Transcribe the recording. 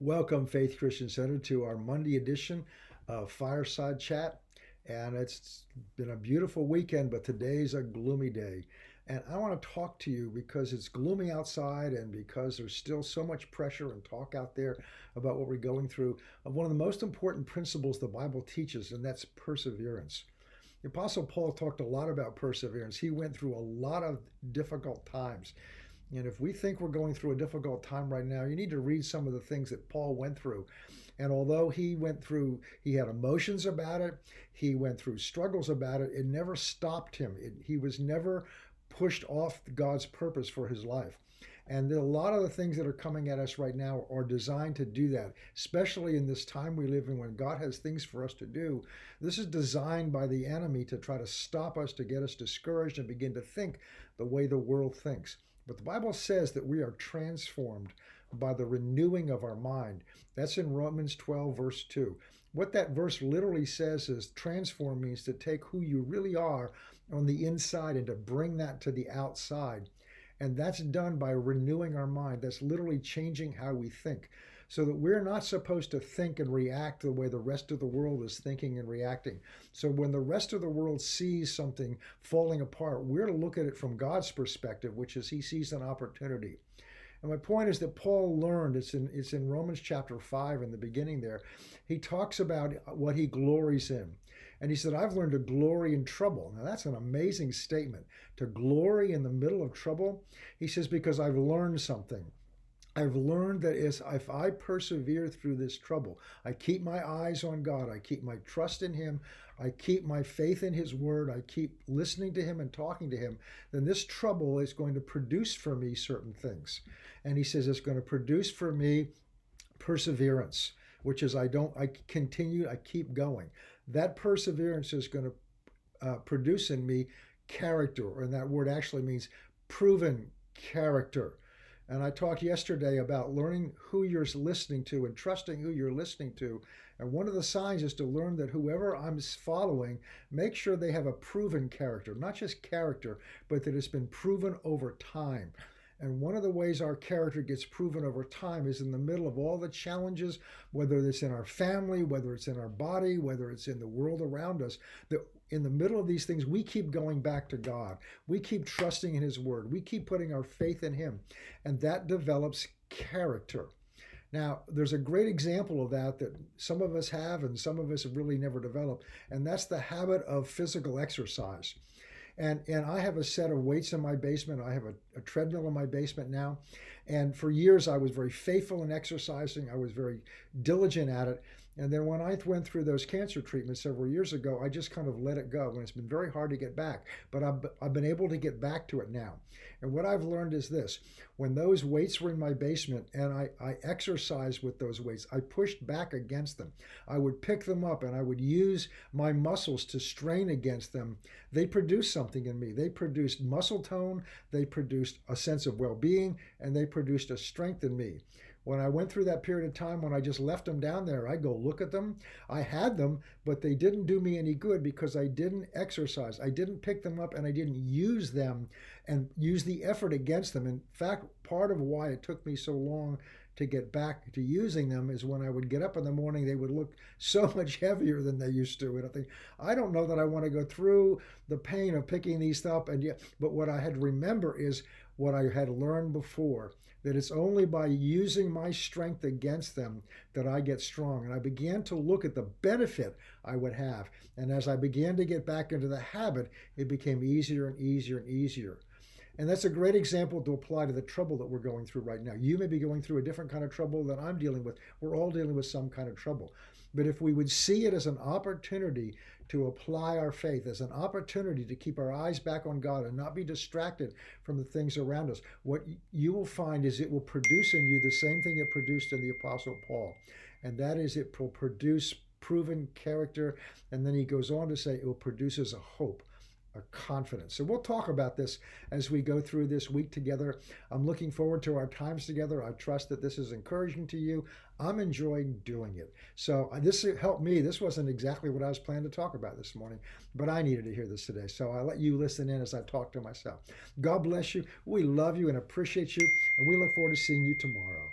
Welcome, Faith Christian Center, to our Monday edition of Fireside Chat. And it's been a beautiful weekend, but today's a gloomy day. And I want to talk to you because it's gloomy outside and because there's still so much pressure and talk out there about what we're going through, of one of the most important principles the Bible teaches, and that's perseverance. The Apostle Paul talked a lot about perseverance. He went through a lot of difficult times. And if we think we're going through a difficult time right now, you need to read some of the things that Paul went through. And although he had emotions about it, he went through struggles about it, it never stopped him. He was never pushed off God's purpose for his life. And a lot of the things that are coming at us right now are designed to do that, especially in this time we live in when God has things for us to do. This is designed by the enemy to try to stop us, to get us discouraged and begin to think the way the world thinks. But the Bible says that we are transformed by the renewing of our mind. That's in Romans 12, verse 2. What that verse literally says is transform means to take who you really are on the inside and to bring that to the outside. And that's done by renewing our mind. That's literally changing how we think. So that we're not supposed to think and react the way the rest of the world is thinking and reacting. So when the rest of the world sees something falling apart, we're to look at it from God's perspective, which is he sees an opportunity. And my point is that Paul learned, it's in Romans chapter 5 in the beginning there, he talks about what he glories in. And he said, I've learned to glory in trouble. Now that's an amazing statement. To glory in the middle of trouble. He says, because I've learned something. I've learned that if I persevere through this trouble, I keep my eyes on God, I keep my trust in him, I keep my faith in his word, I keep listening to him and talking to him, then this trouble is going to produce for me certain things. And he says it's going to produce for me perseverance, which is I keep going. That perseverance is going to produce in me character, and that word actually means proven character. And I talked yesterday about learning who you're listening to and trusting who you're listening to. And one of the signs is to learn that whoever I'm following, make sure they have a proven character, not just character, but that it's been proven over time. And one of the ways our character gets proven over time is in the middle of all the challenges, whether it's in our family, whether it's in our body, whether it's in the world around us, that in the middle of these things, we keep going back to God. We keep trusting in his word. We keep putting our faith in him. And that develops character. Now, there's a great example of that some of us have and some of us have really never developed, and that's the habit of physical exercise. And I have a set of weights in my basement. I have a treadmill in my basement now. And for years, I was very faithful in exercising. I was very diligent at it. And then when I went through those cancer treatments several years ago, I just kind of let it go. And it's been very hard to get back. But I've been able to get back to it now. And what I've learned is this. When those weights were in my basement and I exercised with those weights, I pushed back against them. I would pick them up and I would use my muscles to strain against them. They produced something in me. They produced muscle tone. They produced a sense of well-being, and they produced a strength in me. When I went through that period of time when I just left them down there, I'd go look at them. I had them, but they didn't do me any good because I didn't exercise. I didn't pick them up and I didn't use them and use the effort against them. In fact, part of why it took me so long to get back to using them is when I would get up in the morning, they would look so much heavier than they used to. And I think, I don't know that I want to go through the pain of picking these up. But what I had to remember is what I had learned before, that it's only by using my strength against them that I get strong. And I began to look at the benefit I would have. And as I began to get back into the habit, it became easier and easier and easier. And that's a great example to apply to the trouble that we're going through right now. You may be going through a different kind of trouble than I'm dealing with. We're all dealing with some kind of trouble. But if we would see it as an opportunity to apply our faith, as an opportunity to keep our eyes back on God and not be distracted from the things around us, what you will find is it will produce in you the same thing it produced in the Apostle Paul. And that is, it will produce proven character. And then he goes on to say it will produce as a hope, a confidence. So we'll talk about this as we go through this week together. I'm looking forward to our times together. I trust that this is encouraging to you. I'm enjoying doing it. So this helped me. This wasn't exactly what I was planning to talk about this morning, but I needed to hear this today. So I'll let you listen in as I talk to myself. God bless you. We love you and appreciate you, and we look forward to seeing you tomorrow.